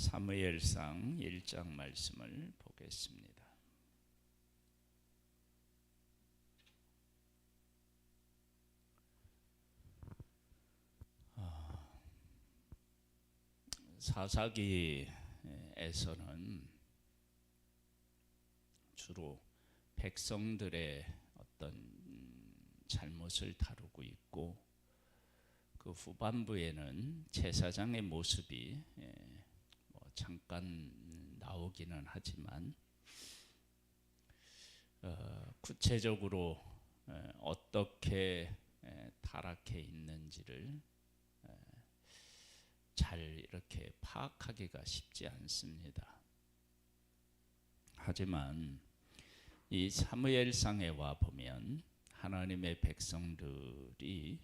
사무엘상 1장 말씀을 보겠습니다. 사사기에서는 주로 백성들의 어떤 잘못을 다루고 있고, 그 후반부에는 제사장의 모습이 잠깐 나오기는 하지만 구체적으로 어떻게 타락해 있는지를 잘 이렇게 파악하기가 쉽지 않습니다. 하지만 이 사무엘상에 와 보면 하나님의 백성들이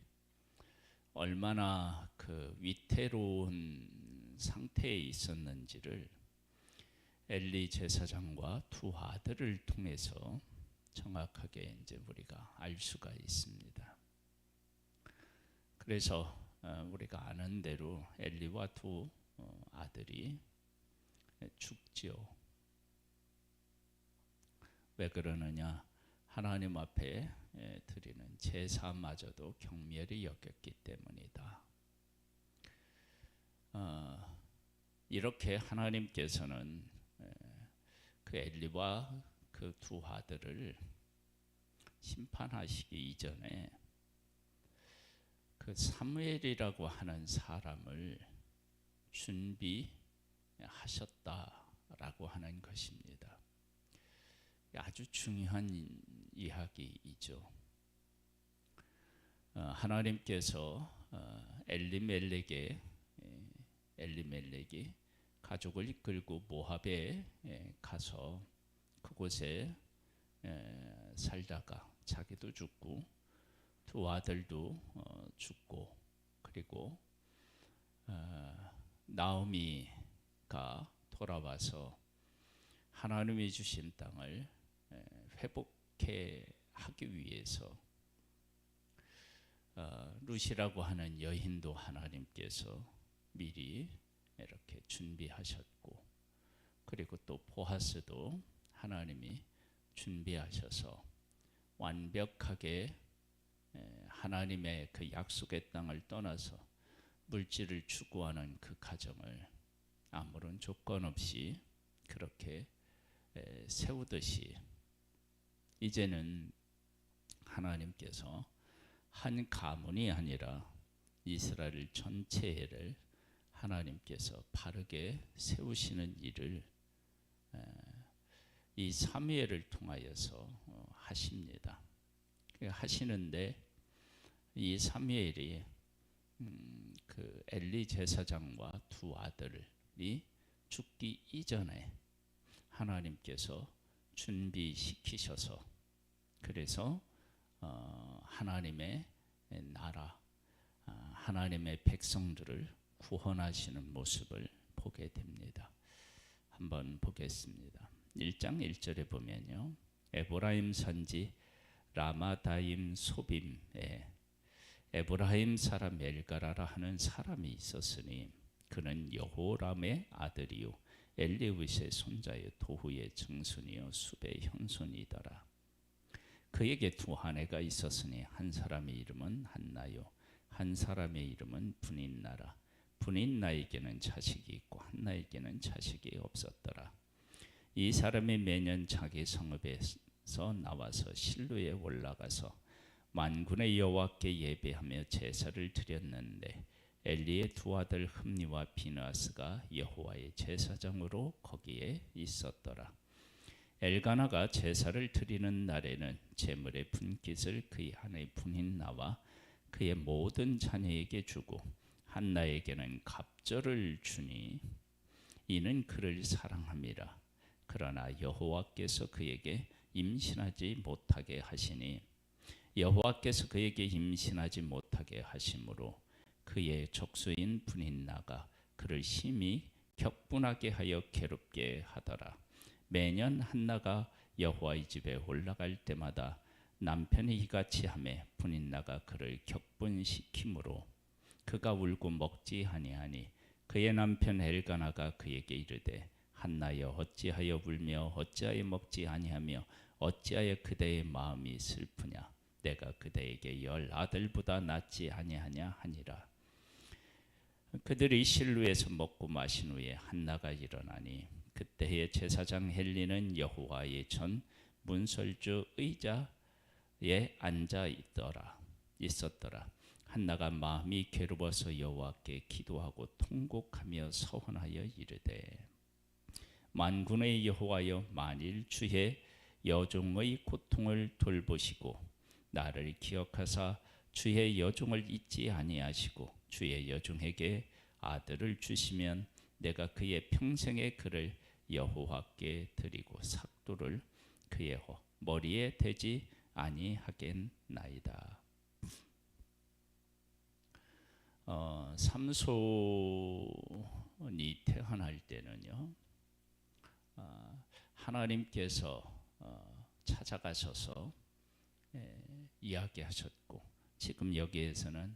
얼마나 그 위태로운 상태에 있었는지를 엘리 제사장과 두 아들을 통해서 정확하게 이제 우리가 알 수가 있습니다. 그래서 우리가 아는 대로 엘리와 두 아들이 죽지요. 왜 그러느냐? 하나님 앞에 드리는 제사마저도 경멸이 여겼기 때문이다. 이렇게 하나님께서는 그 엘리와 그 두 아들을 심판하시기 이전에 그 사무엘이라고 하는 사람을 준비하셨다라고 하는 것입니다. 아주 중요한 이야기이죠. 하나님께서 엘리멜렉이 가족을 이끌고 모압에 가서 그곳에 살다가 자기도 죽고 두 아들도 죽고, 그리고 나오미가 돌아와서 하나님이 주신 땅을 회복해 하기 위해서 룻이라고 하는 여인도 하나님께서 미리 이렇게 준비하셨고, 그리고 또 보아스도 하나님이 준비하셔서 완벽하게 하나님의 그 약속의 땅을 떠나서 물질을 추구하는 그 가정을 아무런 조건 없이 그렇게 세우듯이, 이제는 하나님께서 한 가문이 아니라 이스라엘 전체를 하나님께서 바르게 세우시는 일을 이 사무엘을 통하여서 하십니다. 하시는데 이 사무엘이 그 엘리 제사장과 두 아들이 죽기 이전에 하나님께서 준비시키셔서, 그래서 하나님의 나라, 하나님의 백성들을 구원하시는 모습을 보게 됩니다. 한번 보겠습니다. 1장 1절에 보면요, 에브라임 산지 라마다임 소빔에 에브라임 사람 엘가라라 하는 사람이 있었으니 그는 여호람의 아들이요 엘리윗의 손자요 도후의 증손이요 숲의 현손이더라. 그에게 두 아내가 있었으니 한 사람의 이름은 한나요 한 사람의 이름은 분인나라. 분인나에게는 자식이 있고 한나에게는 자식이 없었더라. 이 사람이 매년 자기 성읍에서 나와서 실로에 올라가서 만군의 여호와께 예배하며 제사를 드렸는데 엘리의 두 아들 흠니와 비느하스가 여호와의 제사장으로 거기에 있었더라. 엘가나가 제사를 드리는 날에는 제물의 분깃을 그의 아내 분인나와 그의 모든 자녀에게 주고 한나에게는 갑절을 주니 이는 그를 사랑함이라. 그러나 여호와께서 그에게 임신하지 못하게 하시니 여호와께서 그에게 임신하지 못하게 하심으로 그의 족수인 분인나가 그를 심히 격분하게 하여 괴롭게 하더라. 매년 한나가 여호와의 집에 올라갈 때마다 남편이 이같이 하매 분인나가 그를 격분시키므로 그가 울고 먹지 아니하니 그의 남편 엘가나가 그에게 이르되 한나여 어찌하여 울며 어찌하여 먹지 아니하며 어찌하여 그대의 마음이 슬프냐 내가 그대에게 10 아들보다 낫지 아니하냐 하니라. 그들이 실로에서 먹고 마신 후에 한나가 일어나니 그때의 제사장 헬리는 여호와의 전 문설주 의자에 앉아 있었더라. 한나가 마음이 괴로워서 여호와께 기도하고 통곡하며 서원하여 이르되 만군의 여호와여 만일 주의 여종의 고통을 돌보시고 나를 기억하사 주의 여종을 잊지 아니하시고 주의 여종에게 아들을 주시면 내가 그의 평생의 그를 여호와께 드리고 삭도를 그의 머리에 대지 아니하겠나이다. 삼손이 태어날 때는요, 하나님께서 찾아가셔서 이야기하셨고, 지금 여기에서는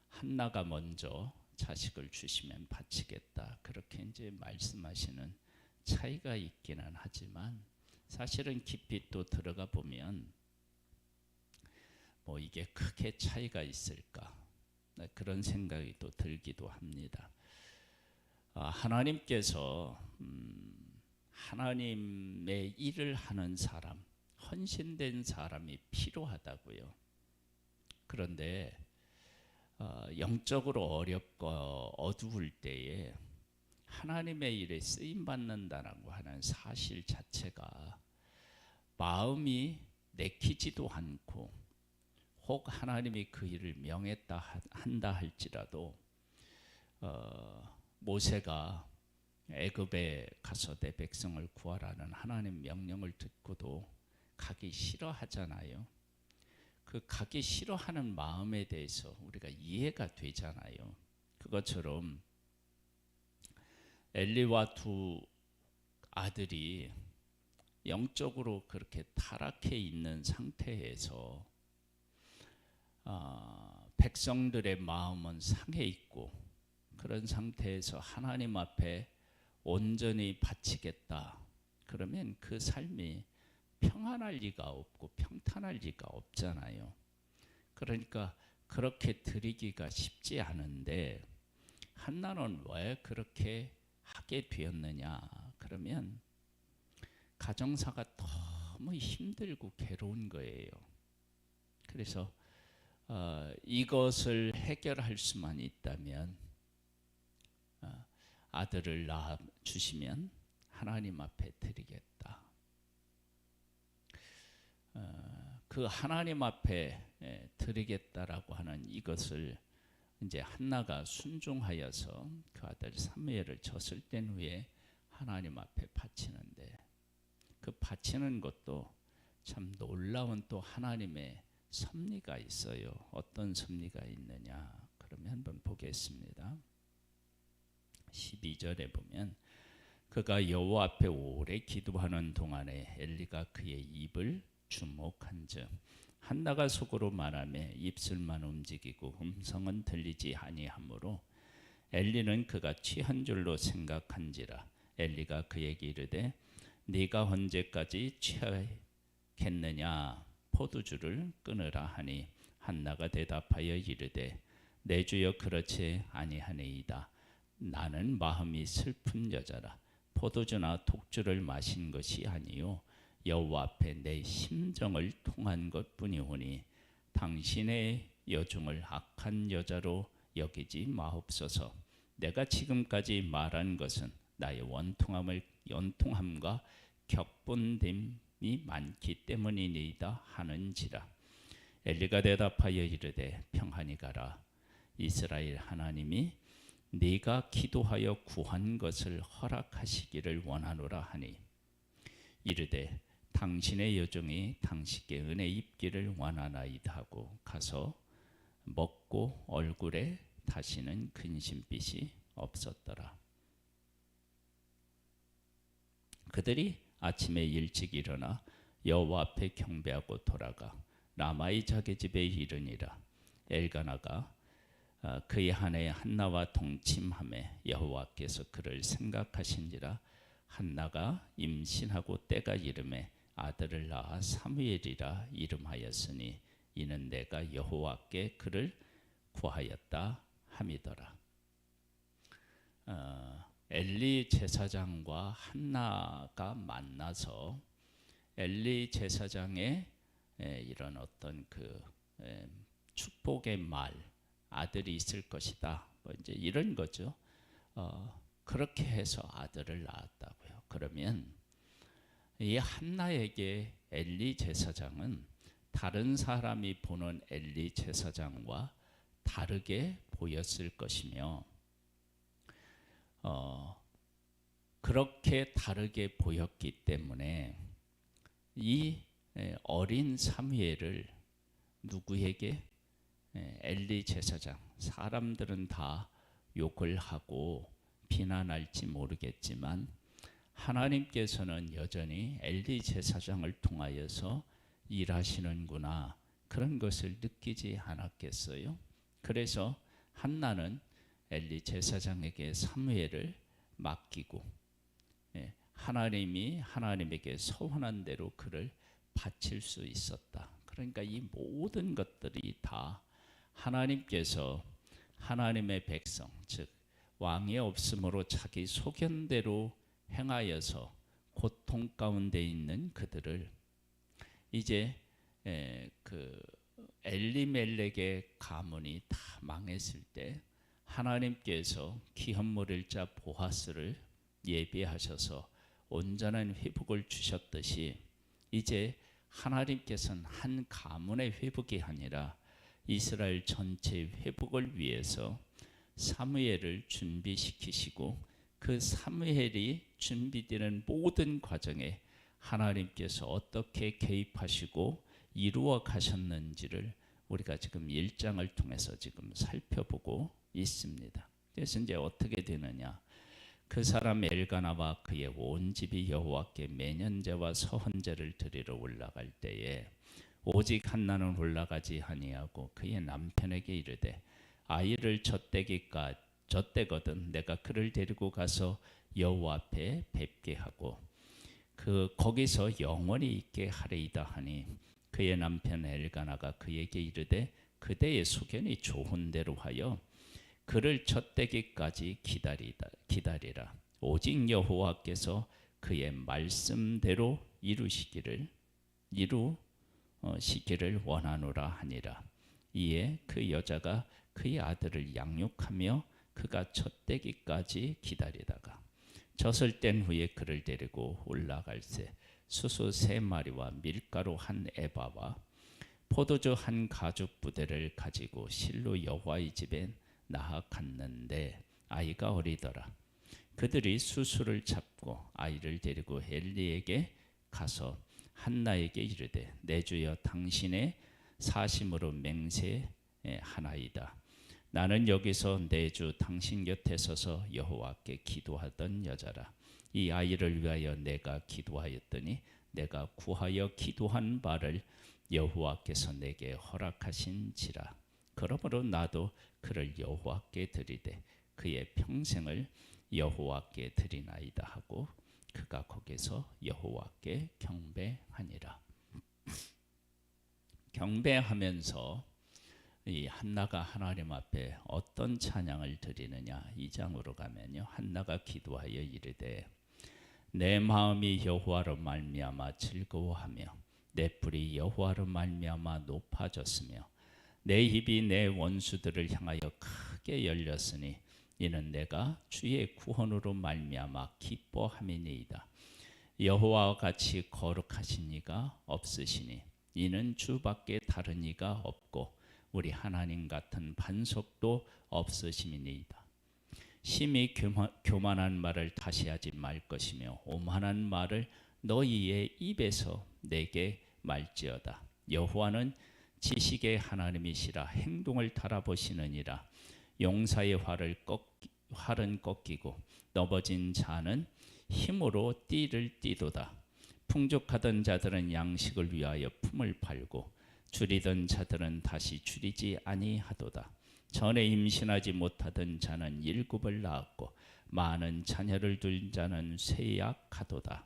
한나가 먼저 자식을 주시면 바치겠다 그렇게 이제 말씀하시는 차이가 있기는 하지만, 사실은 깊이 또 들어가 보면 뭐 이게 크게 차이가 있을까 그런 생각이 또 들기도 합니다. 하나님께서 하나님의 일을 하는 사람, 헌신된 사람이 필요하다고요. 그런데 영적으로 어렵고 어두울 때에 하나님의 일에 쓰임 받는다라고 하는 사실 자체가 마음이 내키지도 않고, 혹 하나님이 그 일을 명했다 한다 할지라도 모세가 애굽에 가서 내 백성을 구하라는 하나님 명령을 듣고도 가기 싫어하잖아요. 그 가기 싫어하는 마음에 대해서 우리가 이해가 되잖아요. 그것처럼 엘리와 두 아들이 영적으로 그렇게 타락해 있는 상태에서 백성들의 마음은 상해 있고, 그런 상태에서 하나님 앞에 온전히 바치겠다 그러면 그 삶이 평안할 리가 없고 평탄할 리가 없잖아요. 그러니까 그렇게 드리기가 쉽지 않은데 한나는 왜 그렇게 하게 되었느냐 그러면 가정사가 너무 힘들고 괴로운 거예요. 그래서 이것을 해결할 수만 있다면 아들을 낳아 주시면 하나님 앞에 드리겠다. 그 하나님 앞에 드리겠다라고 하는 이것을 이제 한나가 순종하여서 그 아들 사무엘을 졌을 땐 후에 하나님 앞에 바치는데, 그 바치는 것도 참 놀라운 또 하나님의 섭리가 있어요. 어떤 섭리가 있느냐 그러면 한번 보겠습니다. 12절에 보면 그가 여호와 앞에 오래 기도하는 동안에 엘리가 그의 입을 주목한즉 한나가 속으로 말하며 입술만 움직이고 음성은 들리지 아니하므로 엘리는 그가 취한 줄로 생각한지라. 엘리가 그에게 이르되 네가 언제까지 취하겠느냐 포도주를 끊으라 하니 한나가 대답하여 이르되 내 주여 그렇지 아니하니이다. 나는 마음이 슬픈 여자라. 포도주나 독주를 마신 것이 아니요 여호와 앞에 내 심정을 통한 것뿐이오니 당신의 여종을 악한 여자로 여기지 마옵소서. 내가 지금까지 말한 것은 나의 원통함과 격분됨이 많기 때문이니이다 하는지라. 엘리가 대답하여 이르되 평안히 가라. 이스라엘 하나님이 네가 기도하여 구한 것을 허락하시기를 원하노라 하니 이르되 당신의 여종이 당신께 은혜 입기를 원하나이다 하고 가서 먹고 얼굴에 다시는 근심빛이 없었더라. 그들이 아침에 일찍 일어나 여호와 앞에 경배하고 돌아가 라마의 자기 집에 이르니라. 엘가나가 그의 아내 한나와 동침함에 여호와께서 그를 생각하신지라. 한나가 임신하고 때가 이름에 아들을 낳아 사무엘이라 이름하였으니 이는 내가 여호와께 그를 구하였다 함이더라. 엘리 제사장과 한나가 만나서 엘리 제사장의 이런 어떤 그 축복의 말, 아들이 있을 것이다, 뭐 이제 이런 거죠. 그렇게 해서 아들을 낳았다고요. 그러면 이 한나에게 엘리 제사장은 다른 사람이 보는 엘리 제사장과 다르게 보였을 것이며, 그렇게 다르게 보였기 때문에 이 어린 사무엘을 누구에게? 엘리 제사장. 사람들은 다 욕을 하고 비난할지 모르겠지만 하나님께서는 여전히 엘리 제사장을 통하여서 일하시는구나, 그런 것을 느끼지 않았겠어요? 그래서 한나는 엘리 제사장에게 사무엘을 맡기고 하나님이 하나님에게 서원한 대로 그를 바칠 수 있었다. 그러니까 이 모든 것들이 다 하나님께서 하나님의 백성, 즉 왕이 없으므로 자기 소견대로 행하여서 고통 가운데 있는 그들을 이제 그 엘리멜렉의 가문이 다 망했을 때 하나님께서 기업물일자 보아스를 예비하셔서 온전한 회복을 주셨듯이 이제 하나님께서는 한 가문의 회복이 아니라 이스라엘 전체의 회복을 위해서 사무엘을 준비시키시고 그 사무엘이 준비되는 모든 과정에 하나님께서 어떻게 개입하시고 이루어 가셨는지를 우리가 지금 1장을 통해서 지금 살펴보고 있습니다. 그래서 이제 어떻게 되느냐? 그 사람 엘가나와 그의 온 집이 여호와께 매년제와 서헌제를 드리러 올라갈 때에 오직 한나는 올라가지 아니하고 그의 남편에게 이르되 아이를 젖대거든 내가 그를 데리고 가서 여호와 앞에 뵙게 하고 거기서 영원히 있게 하리이다 하니 그의 남편 엘가나가 그에게 이르되 그대의 소견이 좋은 대로 하여 그를 젖대기까지 기다리라. 오직 여호와께서 그의 말씀대로 이루시기를 원하노라 하니라. 이에 그 여자가 그의 아들을 양육하며 그가 젖대기까지 기다리다가 젖을 뗀 후에 그를 데리고 올라갈새 수수 3마리와 밀가루 1에바와 포도주 1가죽 부대를 가지고 실로 여호와의 집에 나아갔는데 아이가 어리더라. 그들이 수수를 잡고 아이를 데리고 엘리에게 가서 한나에게 이르되 내 주여 당신의 사심으로 맹세하나이다. 나는 여기서 내 주 당신 곁에 서서 여호와께 기도하던 여자라. 이 아이를 위하여 내가 기도하였더니 내가 구하여 기도한 바를 여호와께서 내게 허락하신지라. 그러므로 나도 그를 여호와께 드리되 그의 평생을 여호와께 드리나이다 하고 그가 거기서 여호와께 경배하니라. 경배하면서 이 한나가 하나님 앞에 어떤 찬양을 드리느냐, 2장으로 가면요, 한나가 기도하여 이르되 내 마음이 여호와로 말미암아 즐거워하며 내 뿔이 여호와로 말미암아 높아졌으며 내 입이 내 원수들을 향하여 크게 열렸으니 이는 내가 주의 구원으로 말미암아 기뻐함이니이다. 여호와와 같이 거룩하신 이가 없으시니 이는 주밖에 다른 이가 없고 우리 하나님 같은 반석도 없으심이니이다. 심히 교만한 말을 다시 하지 말 것이며 오만한 말을 너희의 입에서 내게 말지어다. 여호와는 지식의 하나님이시라 행동을 달아보시느니라. 용사의 활은 꺾이고 넘어진 자는 힘으로 띠를 띠도다. 풍족하던 자들은 양식을 위하여 품을 팔고 줄이던 자들은 다시 줄이지 아니하도다. 전에 임신하지 못하던 자는 7을 낳았고 많은 자녀를 둔 자는 쇠약하도다.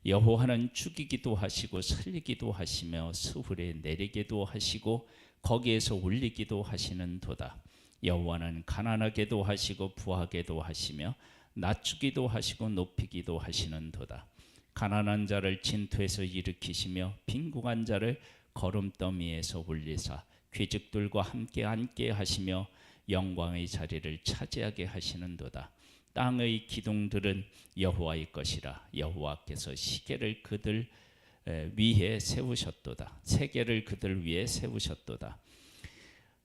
여호와는 죽이기도 하시고 살리기도 하시며 스불에 내리기도 하시고 거기에서 올리기도 하시는 도다. 여호와는 가난하게도 하시고 부하게도 하시며 낮추기도 하시고 높이기도 하시는 도다. 가난한 자를 진토에서 일으키시며 빈궁한 자를 거름더미에서 올리사 귀족들과 함께 앉게 하시며 영광의 자리를 차지하게 하시는도다. 땅의 기둥들은 여호와의 것이라. 여호와께서 시계를 그들 위에 세우셨도다. 세계를 그들 위에 세우셨도다.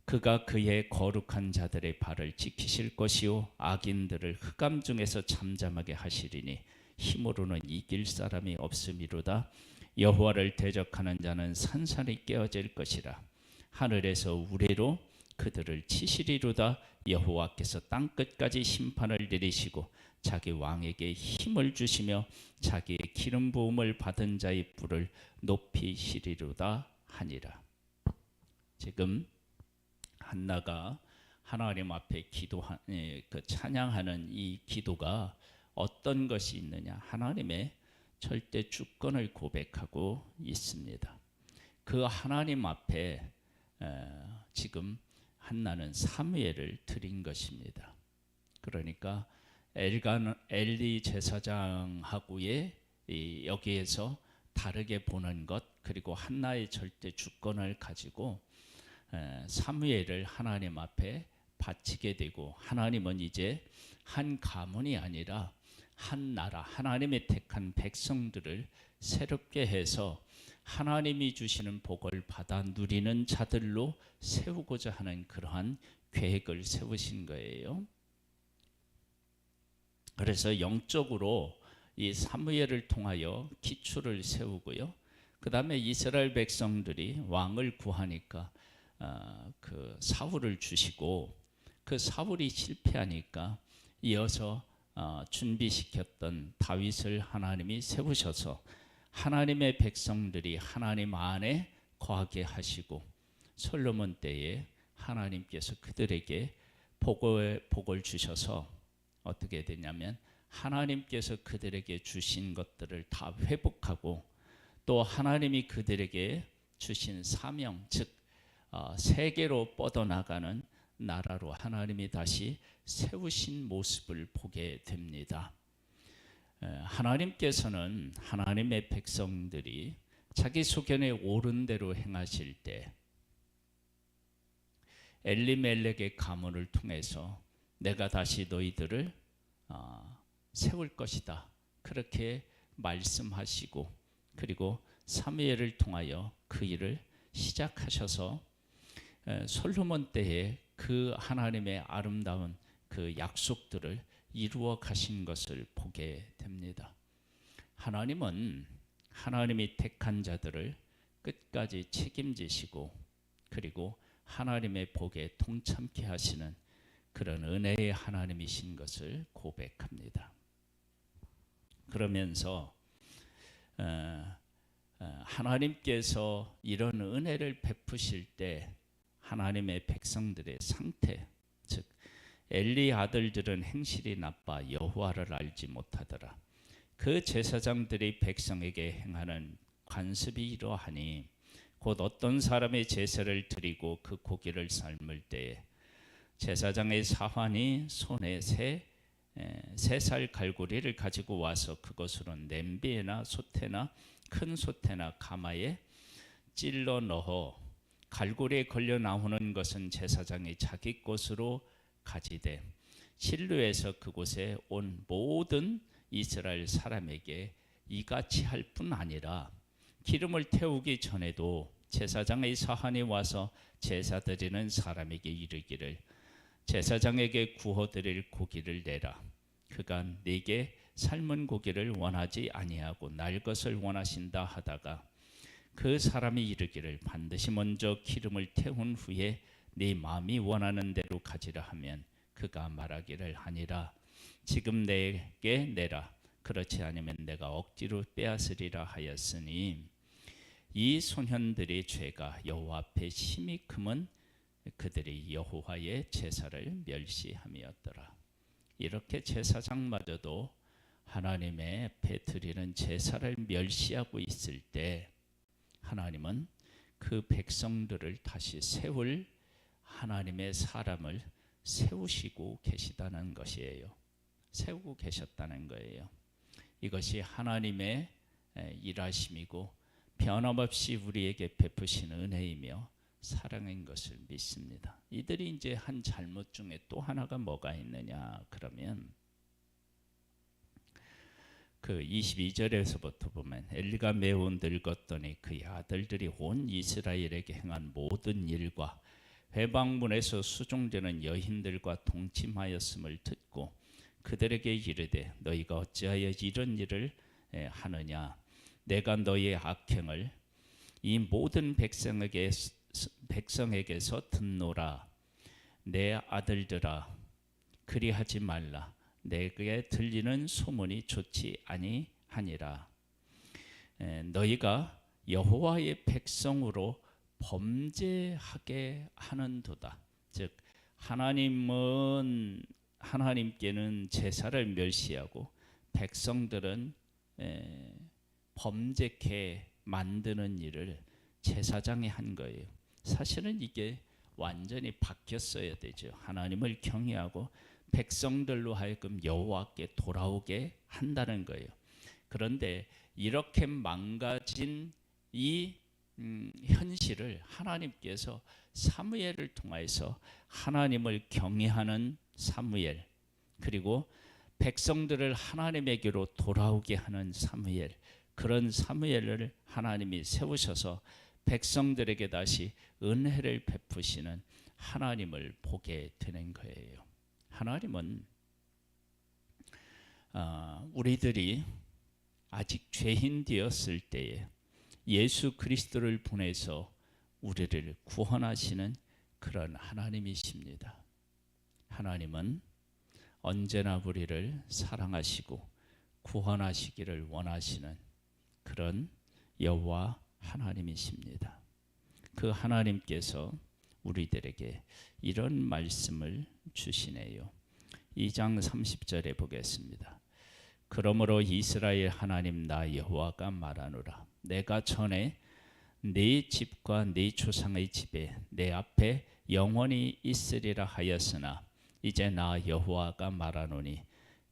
그가 그의 거룩한 자들의 발을 지키실 것이요 악인들을 흑암 중에서 잠잠하게 하시리니 힘으로는 이길 사람이 없음이로다. 여호와를 대적하는 자는 산산이 깨어질 것이라. 하늘에서 우레로 그들을 치시리로다. 여호와께서 땅끝까지 심판을 내리시고 자기 왕에게 힘을 주시며 자기의 기름 부음을 받은 자의 뿔을 높이시리로다 하니라. 지금 한나가 하나님 앞에 찬양하는 이 기도가 어떤 것이 있느냐? 하나님의 절대 주권을 고백하고 있습니다. 그 하나님 앞에 지금 한나는 사무엘을 드린 것입니다. 그러니까 엘리 제사장하고의 여기에서 다르게 보는 것, 그리고 한나의 절대 주권을 가지고 사무엘을 하나님 앞에 바치게 되고, 하나님은 이제 한 가문이 아니라 한 나라, 하나님의 택한 백성들을 새롭게 해서 하나님이 주시는 복을 받아 누리는 자들로 세우고자 하는 그러한 계획을 세우신 거예요. 그래서 영적으로 이 사무엘을 통하여 기초를 세우고요. 그 다음에 이스라엘 백성들이 왕을 구하니까 그 사울을 주시고, 그 사울이 실패하니까 이어서 준비시켰던 다윗을 하나님이 세우셔서 하나님의 백성들이 하나님 안에 거하게 하시고, 솔로몬 때에 하나님께서 그들에게 복을 주셔서 어떻게 되냐면 하나님께서 그들에게 주신 것들을 다 회복하고, 또 하나님이 그들에게 주신 사명, 즉 세계로 뻗어나가는 나라로 하나님이 다시 세우신 모습을 보게 됩니다. 하나님께서는 하나님의 백성들이 자기 소견에 옳은 대로 행하실 때 엘리멜렉의 가문을 통해서 내가 다시 너희들을 세울 것이다, 그렇게 말씀하시고, 그리고 사무엘을 통하여 그 일을 시작하셔서 솔로몬 때에 그 하나님의 아름다운 그 약속들을 이루어 가신 것을 보게 됩니다. 하나님은 하나님이 택한 자들을 끝까지 책임지시고, 그리고 하나님의 복에 동참케 하시는 그런 은혜의 하나님이신 것을 고백합니다. 그러면서 하나님께서 이런 은혜를 베푸실 때 하나님의 백성들의 상태, 즉 엘리 아들들은 행실이 나빠 여호와를 알지 못하더라. 그 제사장들이 백성에게 행하는 관습이 이러하니 곧 어떤 사람의 제사를 드리고 그 고기를 삶을 때에 제사장의 사환이 손에 세 살 갈고리를 가지고 와서 그것으로 냄비에나 솥에나 큰 솥에나 가마에 찔러 넣어 갈고리에 걸려 나오는 것은 제사장이 자기 것으로 가지되 실로에서 그곳에 온 모든 이스라엘 사람에게 이같이 할 뿐 아니라 기름을 태우기 전에도 제사장의 사환이 와서 제사 드리는 사람에게 이르기를 제사장에게 구워드릴 고기를 내라. 그가 네게 삶은 고기를 원하지 아니하고 날 것을 원하신다 하다가 그 사람이 이르기를 반드시 먼저 기름을 태운 후에 네 마음이 원하는 대로 가지라 하면 그가 말하기를 하니라. 지금 내게 내라. 그렇지 않으면 내가 억지로 빼앗으리라 하였으니 이 소년들의 죄가 여호와 앞에 심히 크면 그들이 여호와의 제사를 멸시함이었더라. 이렇게 제사장마저도 하나님의 앞에 드리는 제사를 멸시하고 있을 때 하나님은 그 백성들을 다시 세울 하나님의 사람을 세우시고 계시다는 것이에요. 세우고 계셨다는 거예요. 이것이 하나님의 일하심이고 변함없이 우리에게 베푸시는 은혜이며 사랑인 것을 믿습니다. 이들이 이제 한 잘못 중에 또 하나가 뭐가 있느냐 그러면 그 22절에서부터 보면 엘리가 매우 늙었더니 그의 아들들이 온 이스라엘에게 행한 모든 일과 회방문에서 수종되는 여인들과 동침하였음을 듣고 그들에게 이르되 너희가 어찌하여 이런 일을 하느냐 내가 너희의 악행을 이 모든 백성에게서 듣노라. 내 아들들아 그리하지 말라. 내게 들리는 소문이 좋지 아니하니라. 너희가 여호와의 백성으로 범죄하게 하는도다. 즉 하나님께는 제사를 멸시하고 백성들은 범죄케 만드는 일을 제사장이 한 거예요. 사실은 이게 완전히 바뀌었어야 되죠. 하나님을 경외하고 백성들로 하여금 여호와께 돌아오게 한다는 거예요. 그런데 이렇게 망가진 이 현실을 하나님께서 사무엘을 통해서 하나님을 경외하는 사무엘 그리고 백성들을 하나님에게로 돌아오게 하는 사무엘 그런 사무엘을 하나님이 세우셔서 백성들에게 다시 은혜를 베푸시는 하나님을 보게 되는 거예요. 하나님은 우리들이 아직 죄인 되었을 때에 예수 그리스도를 보내서 우리를 구원하시는 그런 하나님이십니다. 하나님은 언제나 우리를 사랑하시고 구원하시기를 원하시는 그런 여호와 하나님이십니다. 그 하나님께서 우리들에게 이런 말씀을 주시네요. 2장 30절에 보겠습니다. 그러므로 이스라엘 하나님 나 여호와가 말하노라. 내가 전에 네 집과 네 조상의 집에 내 앞에 영원히 있으리라 하였으나 이제 나 여호와가 말하노니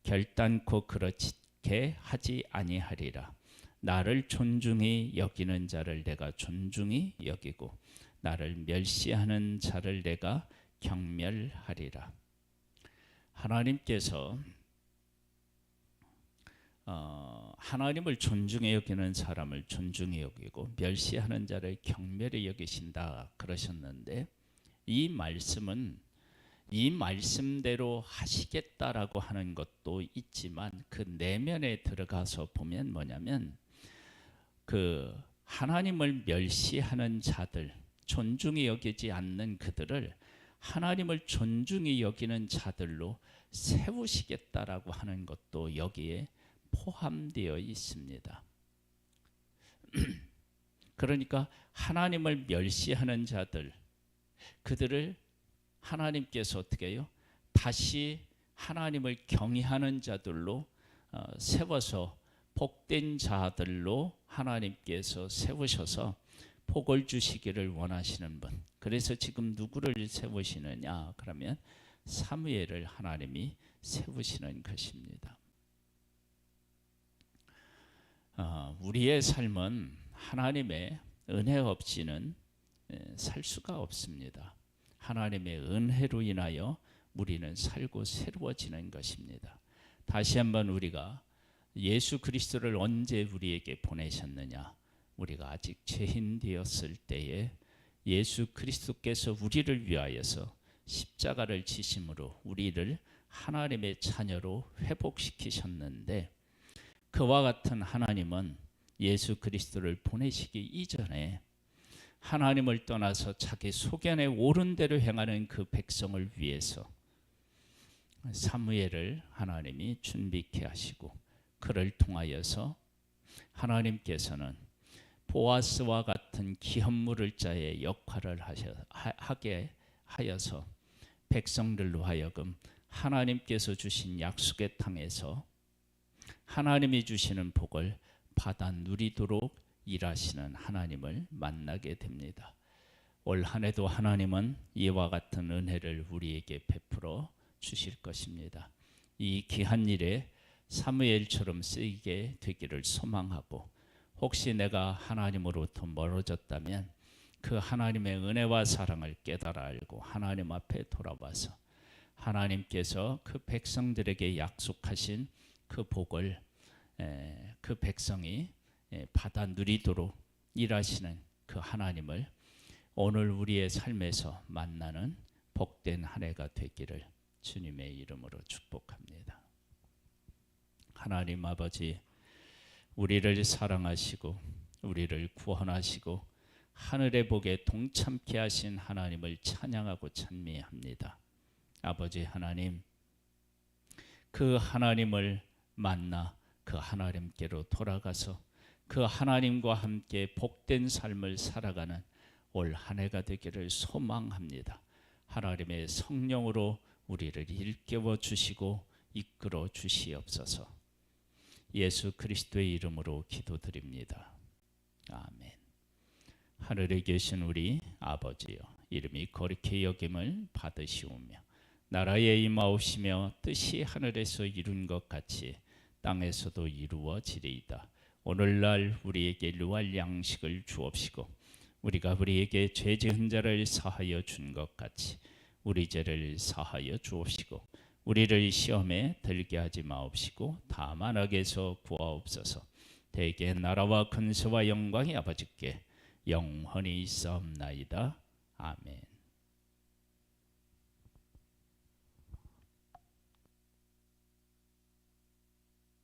결단코 그렇게 하지 아니하리라. 나를 존중히 여기는 자를 내가 존중히 여기고 나를 멸시하는 자를 내가 경멸하리라. 하나님께서 하나님을 존중해 여기는 사람을 존중해 여기고 멸시하는 자를 경멸히 여기신다 그러셨는데 이 말씀은 이 말씀대로 하시겠다라고 하는 것도 있지만 그 내면에 들어가서 보면 뭐냐면 그 하나님을 멸시하는 자들 존중히 여기지 않는 그들을 하나님을 존중히 여기는 자들로 세우시겠다라고 하는 것도 여기에 포함되어 있습니다. 그러니까 하나님을 멸시하는 자들 그들을 하나님께서 어떻게 해요? 다시 하나님을 경외하는 자들로 세워서 복된 자들로 하나님께서 세우셔서 복을 주시기를 원하시는 분. 그래서 지금 누구를 세우시느냐? 그러면 사무엘을 하나님이 세우시는 것입니다. 우리의 삶은 하나님의 은혜 없이는 살 수가 없습니다. 하나님의 은혜로 인하여 우리는 살고 새로워지는 것입니다. 다시 한번 우리가 예수 그리스도를 언제 우리에게 보내셨느냐? 우리가 아직 죄인 되었을 때에 예수 그리스도께서 우리를 위하여서 십자가를 지심으로 우리를 하나님의 자녀로 회복시키셨는데 그와 같은 하나님은 예수 그리스도를 보내시기 이전에 하나님을 떠나서 자기 소견에 옳은 대로 행하는 그 백성을 위해서 사무엘을 하나님이 준비케 하시고 그를 통하여서 하나님께서는 보아스와 같은 기업물을 자의 역할을 하게 하여서 백성들로 하여금 하나님께서 주신 약속의 땅에서 하나님이 주시는 복을 받아 누리도록 일하시는 하나님을 만나게 됩니다. 올 한 해도 하나님은 이와 같은 은혜를 우리에게 베풀어 주실 것입니다. 이 귀한 일에 사무엘처럼 쓰이게 되기를 소망하고, 혹시 내가 하나님으로부터 멀어졌다면 그 하나님의 은혜와 사랑을 깨달아 알고 하나님 앞에 돌아와서 하나님께서 그 백성들에게 약속하신 그 복을 그 백성이 받아 누리도록 일하시는 그 하나님을 오늘 우리의 삶에서 만나는 복된 한 해가 되기를 주님의 이름으로 축복합니다. 하나님 아버지, 우리를 사랑하시고 우리를 구원하시고 하늘의 복에 동참케 하신 하나님을 찬양하고 찬미합니다. 아버지 하나님, 그 하나님을 만나 그 하나님께로 돌아가서 그 하나님과 함께 복된 삶을 살아가는 올 한 해가 되기를 소망합니다. 하나님의 성령으로 우리를 일깨워 주시고 이끌어 주시옵소서. 예수 그리스도의 이름으로 기도드립니다. 아멘. 하늘에 계신 우리 아버지여, 이름이 거룩히 여김을 받으시오며 나라에 임하옵시며 뜻이 하늘에서 이룬 것 같이 땅에서도 이루어지리이다. 오늘날 우리에게 일용할 양식을 주옵시고 우리가 우리에게 죄 지은 자를 사하여 준 것 같이 우리 죄를 사하여 주옵시고 우리를 시험에 들게 하지 마옵시고 다만 악에서 구하옵소서. 대개 나라와 근세와 영광이 아버지께 영원히 있사옵나이다. 아멘.